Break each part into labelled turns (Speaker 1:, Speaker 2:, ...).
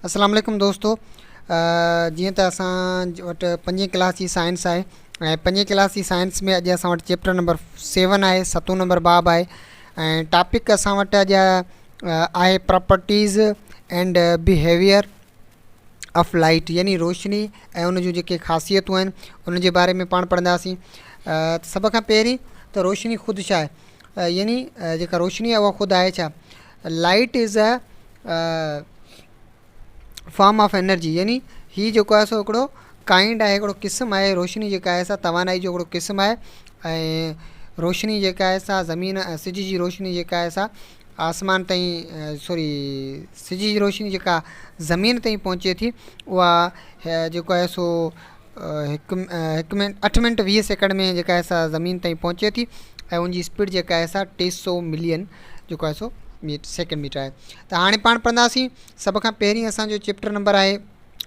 Speaker 1: अस्सलाम वालेकुम दोस्तों। जीअं त असां वटि 5वीं क्लास जी साइंस आहे ऐं 5वीं क्लास जी साइंस में अॼु असां वटि चैप्टर नंबर 7 आहे, 7 नंबर बाब आहे ऐं टॉपिक असां वटि अॼु आहे properties and behaviour of light, यानी रोशनी ऐं उन जूं जेके ख़ासियतूं आहिनि उन जे बारे में पाण पढ़ंदासीं। सभ खां पहिरीं त रोशनी ख़ुदि छा आहे, यानी जेका रोशनी आहे उहा ख़ुदि आहे छा। Light is a form of energy, यानी ही जेको आहे सो हिकिड़ो काइंड आहे, हिकिड़ो क़िस्म आहे। रोशनी जेका आहे सा तवानाई जो हिकिड़ो क़िस्म आहे ऐं रोशनी जेका आहे सा ज़मीन सिज जी रोशनी जेका आहे सा आसमान ताईं सिज जी रोशनी जेका ज़मीन ताईं पहुचे थी उहा जेको आहे सो 8 मिनट 20 सेकंड में जेका आहे सा ज़मीन ताईं पहुचे थी ऐं उनजी स्पीड जेका आहे सा 300 मिलियन जेको आहे सो सेकेंड मीटर आहे। त हाणे पाण पढ़ंदासीं। सभ खां पहिरीं असांजो चैप्टर नंबर आहे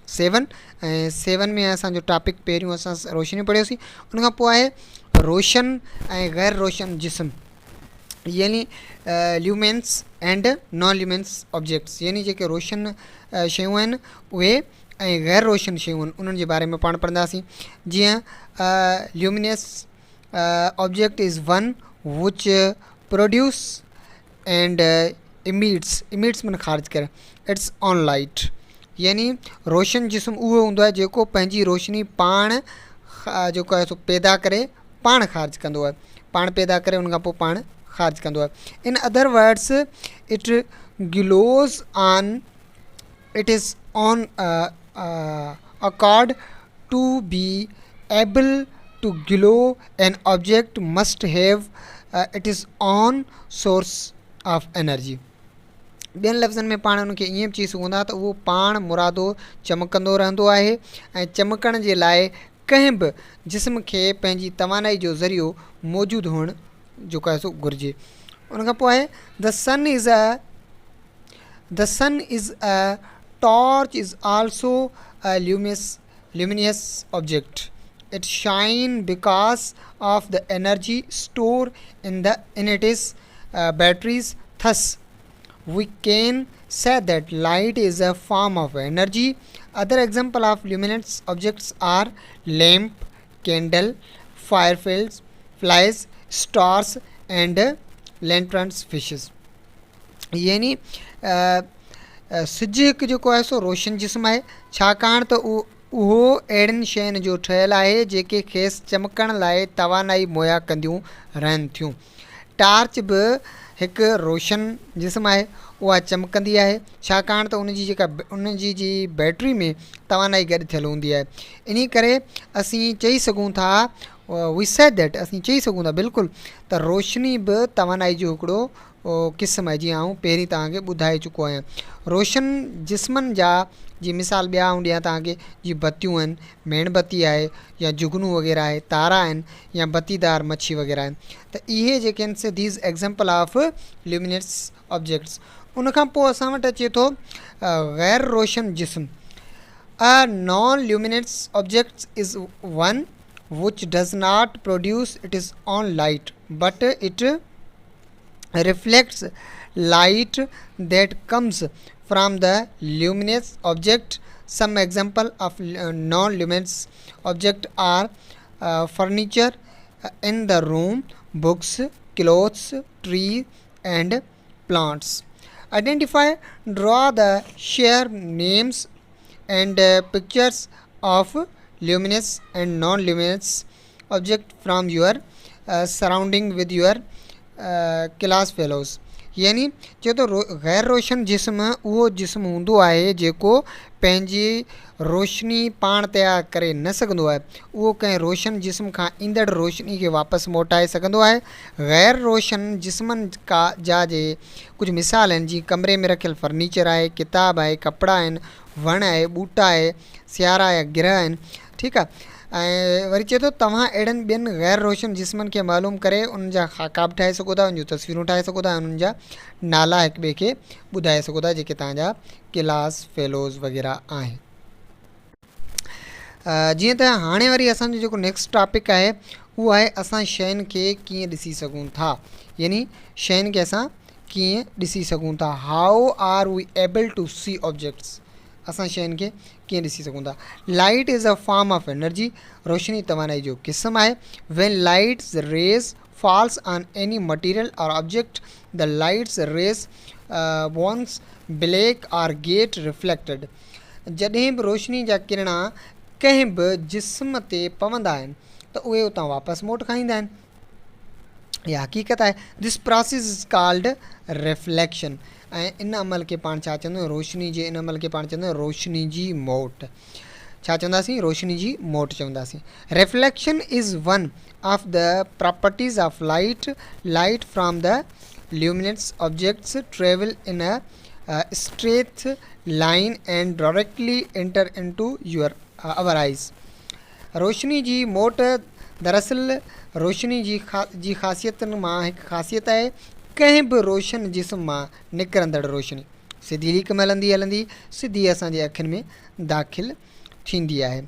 Speaker 1: 7 ऐं 7 में असांजो टॉपिक पहिरियों असां रोशनी पढ़ियोसीं। उन खां पोइ आहे रोशन ऐं गैर रोशन जिस्म, यानी lumens and non lumens objects, यानी जेके रोशन शयूं आहिनि उहे ऐं गैर रोशन शयूं आहिनि उन्हनि जे बारे में पाण पढ़ंदासीं। जीअं luminous object is one which produce and emits मन ख़ारिज करे इट्स ऑन लाइट, यानी रोशन जिस्म उहो हूंदो आहे जेको पंहिंजी रोशनी पाण जेको आहे सो पैदा करे पाण ख़ारिज कंदो आहे, पाण पैदा करे उन खां पोइ पाण ख़ारिज कंदो आहे। In other words it glows on it is on accord to be able to glow an object must have it is on source of energy. ॿियनि लफ़्ज़नि में पाण उनखे ईअं बि चई सघूं था त उहो पाण मुरादो चमकंदो रहंदो आहे ऐं चमकण जे लाइ कंहिं बि जिस्म खे पंहिंजी तवानाई जो ज़रियो मौजूदु हुअणु जेको आहे सो घुरिजे। उन खां पोइ आहे the sun is a torch is also a luminous object, it shine because of the energy store in its batteries. Thus we can say that light is a form of energy. Other example of luminous objects are lamp, candle, fireflies, stars and lanterns, fishes। यानी सिज हिकु जेको आहे सो रोशन जिस्म आहे, छाकाणि त उहो अहिड़ियुनि शयुनि जो ठहियलु आहे जेके खेसि चमकण लाइ तवानाई मुहैया कंदियूं रहनि थियूं। टार्च बि हिकु रोशन जिस्म आहे, उहा चमकंदी आहे छाकाणि त उनजी जी बैटरी में तवानाई गॾु थियलु हूंदी आहे। इन करे असीं चई सघूं था वी सेड दैट, असीं चई सघूं था बिल्कुलु त रोशनी बि तवानाई जो हिकिड़ो क़िस्म आहे, जीअं आउं पहिरीं तव्हांखे ॿुधाए चुको आहियां। रोशन जिस्मनि जा जी मिसाल ॿिया आउं ॾियां तव्हांखे, जीअं बतियूं आहिनि, मेणबती आहे या जुगनू वग़ैरह आहे, तारा आहिनि या बतीदार मच्छी वग़ैरह आहिनि। त इहे जेके आहिनि से these example of luminous objects. उन खां पोइ असां वटि अचे थो गैर रोशन जिस्म। A non luminous object is one which does not produce it is on light but it reflects light that comes from the luminous object. Some example of non-luminous object are furniture in the room, books, clothes, trees and plants. Identify, draw the share names and pictures of luminous and non-luminous object from your surrounding with your class fellows. यानी चए तो गैर रोशन जिस्म उहो जिस्म हूंदो आहे जेको पंहिंजी रोशनी पाण तयारु करे न सघंदो आहे, उहो कंहिं रोशन जिस्म खां ईंदड़ रोशनी खे वापसि मोटाए सघंदो आहे। गैर रोशन जिस्मनि जा जे कुझु मिसाल आहिनि, जीअं कमरे में रखियलु फर्नीचर आहे, किताब आहे, कपिड़ा आहिनि, वण आहे, ॿूटा आहे, सियारा या गिरह आहिनि। ठीकु आहे। ऐं वरी चए थो तव्हां अहिड़नि ॿियनि गैर रोशन जिस्मनि खे मालूम करे उन्हनि जा ख़ाका बि ठाहे सघो था, उन जूं तस्वीरूं ठाहे सघो था, उन्हनि जा नाला हिक ॿिए खे ॿुधाए सघो था जेके तव्हांजा क्लास फेलोज़ वग़ैरह आहिनि। जीअं त हाणे वरी असांजो जेको नेक्स्ट टॉपिक आहे उहो आहे असां शयुनि खे कीअं ॾिसी सघूं था, यानी शयुनि खे असां कीअं ॾिसी सघूं था। How are we able to see objects, असां शयुनि खे कीअं ॾिसी सघूं था। Light is a form of energy, रोशनी तवानाई जो क़िस्म आहे। When lights rays falls on any material or object, the light's rays once black or get reflected। जॾहिं बि रोशनी जा किरणा कंहिं बि जिस्म ते पवंदा आहिनि त उहे उतां वापसि मोट खाईंदा आहिनि, इहा हक़ीक़त आहे। This process is called reflection. ऐं इन अमल खे पाण छा चवंदा आहियूं, रोशनी जे इन अमल खे पाण चवंदा आहियूं रोशनी जी मोट। छा चवंदासीं, रोशनी जी मोट चवंदासीं। Reflection is one of the properties of light. Light from the luminous objects travel in a straight line and directly enter into your our eyes. रोशनी जी मोट दरअसल रोशनी जी ख़ासियतुनि मां हिकु ख़ासियत आहे। कंहिं बि रोशन जिस्म मां निकिरंदड़ रोशनी सिधी लीक में हलंदी सिधी असांजे अखियुनि में दाख़िल थींदी आहे।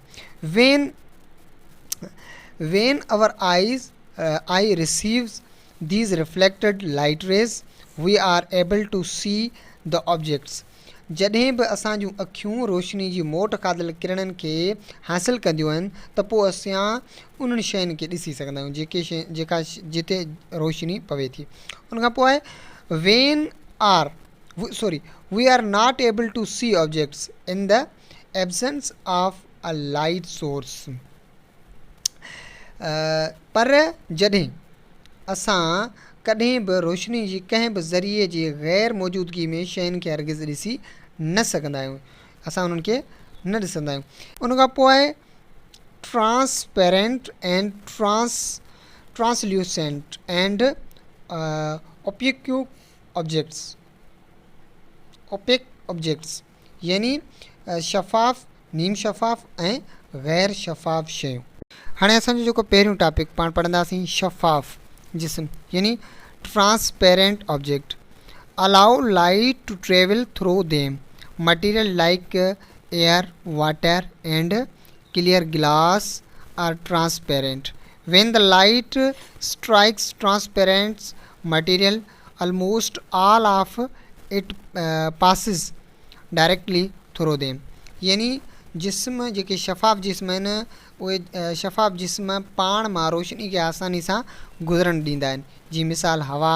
Speaker 1: when our eye receives these reflected light rays, we are able to see the objects। जॾहिं बि असां जूं अखियूं रोशनी जी मोट खाधल किरणनि खे हासिलु कंदियूं आहिनि त पोइ असां उन्हनि शयुनि खे ॾिसी सघंदा आहियूं जेका जिते रोशनी पवे थी। उन खां पोइ we are not able to see objects in the absence of a light source। पर जॾहिं असां कॾहिं बि रोशनी जी कंहिं बि ज़रिए जी ग़ैर मौजूदगी में शयुनि खे हरगिज़ ॾिसी न सघंदा आहियूं, असां उन्हनि खे न ॾिसंदा आहियूं। उन खां पोइ transparent and translucent and opaque objects यानी शफ़ाफ़, नीम शफ़ाफ़ ऐं ग़ैर शफ़ाफ़ शयूं। हाणे असांजो जेको पहिरियों टॉपिक पाण पढ़ंदासीं शफ़ाफ़ जिस्म यानी transparent object. Allow light to travel through them. Material like air, water and clear glass are transparent. When the light strikes transparent material, almost all of it passes directly through them। यानी जिस्म जेके शफ़ाफ़ जिस्म आहिनि उहे शफ़ाफ़ जिस्म पाण मां रोशनी खे आसानी सां गुज़रण ॾींदा आहिनि। जी मिसाल हवा,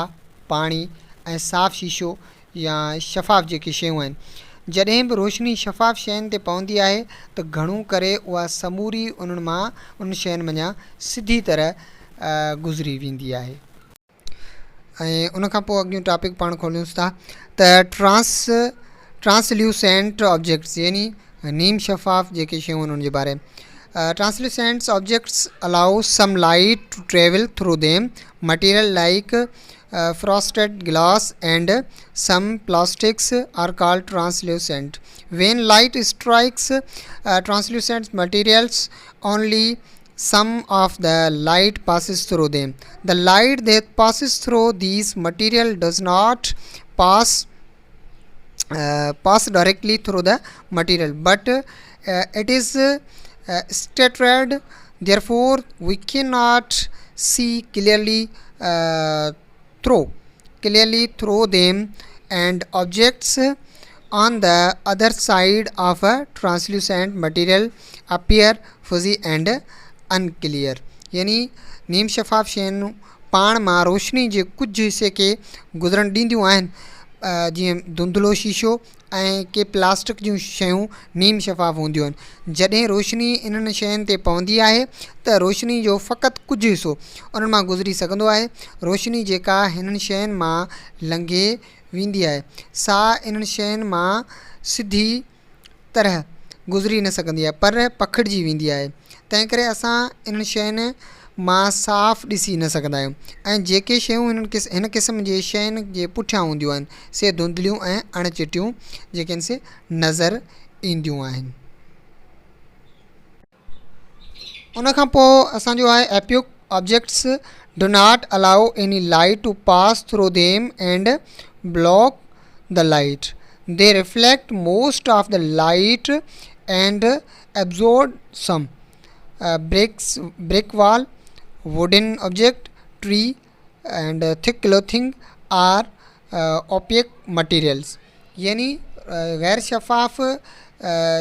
Speaker 1: पाणी ऐं साफ़ शीशो या शफ़ाफ़ जेके शयूं आहिनि। जॾहिं बि रोशनी शफ़ाफ़ शयुनि ते पवंदी आहे त घणो करे उहा समूरी उन्हनि मां उन शयुनि मञा सिधी तरह गुज़री वेंदी आहे। ऐं उन खां पोइ अॻियूं टॉपिक पाण खोलियूंसि था त ट्रांसल्यूसेंट ऑब्जेक्ट्स यानी नीम शफ़ाफ़ जेके शयूं आहिनि उन जे बारे में। Translucent objects allow some light to travel through them. Material like frosted glass and some plastics are called translucent। When light strikes translucent materials, only some of the light passes through them। The light that passes through these material does not pass directly through the material, but it is scattered, therefore we cannot see clearly through them, and objects on the other side of a translucent material appear fuzzy and unclear। यानी नीम शफ़ाफ़ शयूं पाण मां रोशनी जे कुझु हिसे खे गुज़रण ॾींदियूं आहिनि, जीअं धुंधलो शीशो ऐं के प्लास्टिक जूं शयूं नीम शफ़ाफ़ हूंदियूं आहिनि। जॾहिं रोशनी इन्हनि शयुनि ते पवंदी आहे त रोशनी जो फ़क़ति कुझु हिसो उन्हनि मां गुज़री सघंदो आहे। रोशनी जेका हिननि शयुनि मां लंघे वेंदी आहे सा इन्हनि शयुनि मां सिधी तरह गुज़री न सघंदी आहे पर पखिड़िजी वेंदी आहे। तंहिं करे असां इन्हनि शयुनि मां साफ़ ॾिसी न सघंदा आहियूं ऐं जेके शयूं हिन क़िस्म जे शयुनि जे पुठियां हूंदियूं आहिनि से धुंधलियूं ऐं अणचिटियूं जेके आहिनि से नज़र ईंदियूं आहिनि। उन खां पोइ असांजो आहे opaque objects do not allow any light to pass through them and block the light. They reflect most of the light and absorb some. brick wall, wooden object, tree and thick clothing are opaque materials। यानी गैर शफ़ाफ़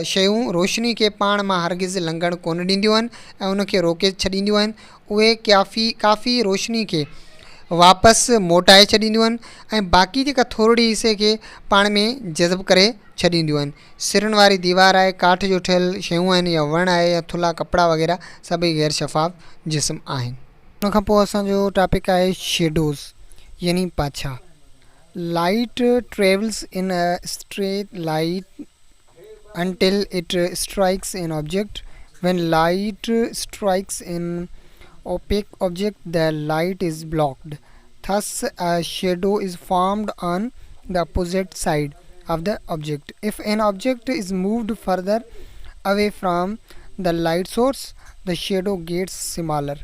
Speaker 1: शयूं रोशनी खे पाण मां हरगिज़ लंघण कोन ॾींदियूं आहिनि ऐं उनखे रोके छॾींदियूं आहिनि। उहे काफ़ी रोशनी खे वापसि मोटाए छॾींदियूं आहिनि ऐं बाक़ी जेका थोरी हिसे खे पाण में जज़ब करे छॾींदियूं आहिनि। सिरनि वारी दीवार आहे, काठ जो ठहियल शयूं आहिनि, या वण आहे, या थुल्हा कपिड़ा वग़ैरह सभई गैर शफ़ाफ़ जिस्म आहिनि। उन खां पोइ असांजो टॉपिक आहे शेडोज़ यानी पाछा। Light travels in a straight light until it strikes an object. When light strikes an opaque object, the light is blocked. Thus, a shadow is formed on the opposite side of the object. If an object is moved further away from the light source, the shadow gets smaller.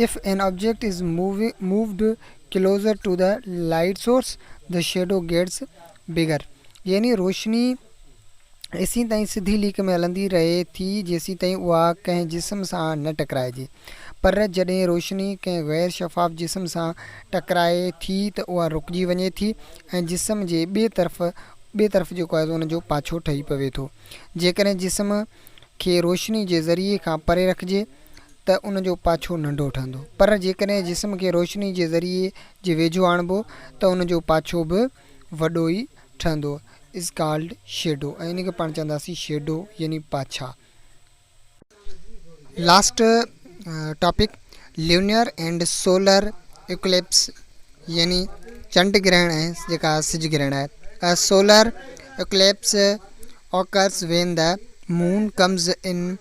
Speaker 1: If an object is moved closer to the light source, the shadow gets bigger. यानी रोशनी AC ताईं सिधी leak में हलंदी रहे थी जेसी ताईं उहा कंहिं जिस्म सां न टकराइजे, पर जॾहिं रोशनी कंहिं गैर शफ़ाफ़ जिस्म सां टकराए थी त उहा रुकिजी वञे थी ऐं जिस्म जे ॿिए तरफ़ जेको आहे उनजो पाछो ठही पवे थो। जेकॾहिं जिस्म खे रोशनी जे ज़रिए खां परे रखिजे त उनजो पाछो नंढो ठहंदो, पर जेकॾहिं जिस्म खे रोशनी जे ज़रिए जे वेझो आणिबो त उनजो पाछो बि वॾो ई ठहंदो। इज़ कॉल्ड शेडो ऐं इन खे पाण चवंदासीं शेडो यानी पाछा। Last topic lunar and solar Eclipse यानी चंड ग्रहण ऐं जेका सिज ग्रहण आहे। Solar Eclipse occurs when the moon comes in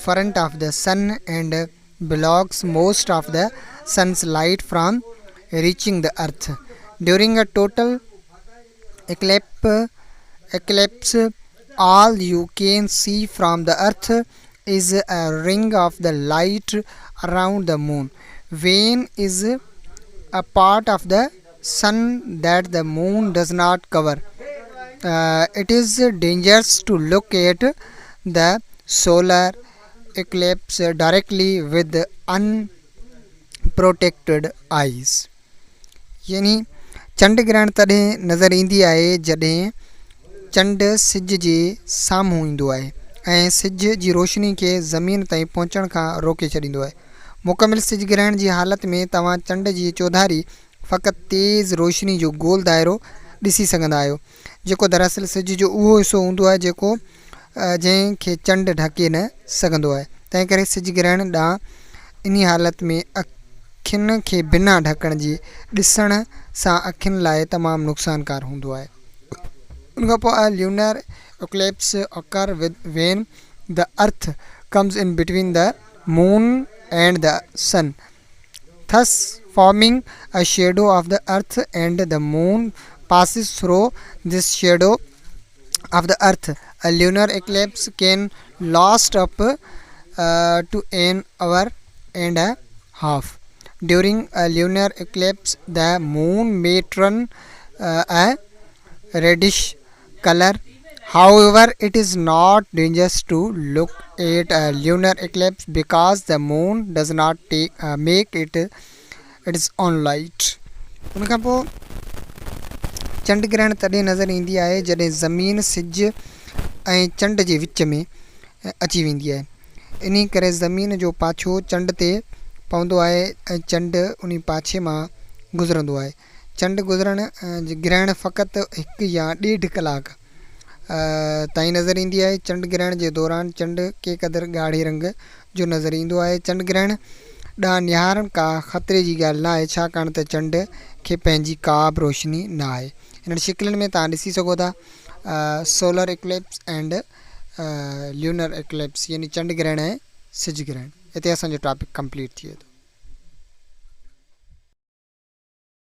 Speaker 1: front of the sun and blocks most of the sun's light from reaching the earth. During a total eclipse, all you can see from the earth is a ring of the light around the moon. Wane is a part of the sun that the moon does not cover. It is dangerous to look at the solar eclipse directly with unprotected eyes. यानी चंड ग्रहण तॾहिं नज़र ईंदी आहे जॾहिं चंड सिज जे साम्हूं ईंदो आहे ऐं सिज जी रोशनी खे ज़मीन ताईं पहुचण खां रोके छॾींदो आहे। मुकमिल सिज ग्रहण जी हालत में तव्हां चंड जी चौधारी फ़क़ति तेज़ रोशनी जो गोल दाइरो ॾिसी सघंदा आहियो, जेको दरअसल सिज जो उहो हिसो हूंदो आहे जेको जंहिंखे चंड ढके न सघंदो आहे। तंहिं करे सिज ग्रहण ॾांहुं इन हालत में अखियुनि खे बिना ढकण जे ॾिसण सां अखियुनि लाइ तमामु नुक़सानकार हूंदो आहे। उन खां पोइ lunar Eclipse occur when the earth comes in between the moon and the sun, thus forming a shadow of the earth, and the moon passes through this shadow of the earth. A lunar eclipse can last up to an hour and a half. During a lunar eclipse, the moon may turn a reddish color. However, it is not dangerous to look at a lunar eclipse because the moon does not make its own light. उन खां पोइ चंड ग्रहण तॾहिं नज़र ईंदी आहे जॾहिं ज़मीन सिज ऐं चंड जे विच में अची वेंदी आहे। इन करे ज़मीन जो पाछो चंड ते पवंदो आहे ऐं चंड उन पाछे मां गुज़रंदो आहे। चंड गुज़रण ग्रहण फ़क़ति 1 या 1.5 कलाक ताईं नज़र ईंदी आहे। चंड ग्रहण जे दौरान चंड के क़दुरु ॻाढ़े रंग जो नज़र ईंदो आहे। चंड ग्रहण ॾांहुं निहारण का ख़तरे जी ॻाल्हि न आहे, छाकाणि त चंड खे पंहिंजी का बि रोशनी न आहे। हिननि शिकिलनि में तव्हां ॾिसी सघो था solar Eclipse and lunar Eclipse यानी चंड ग्रहण ऐं सिज ग्रहण। हिते असांजो टॉपिक कंप्लीट थिए थो।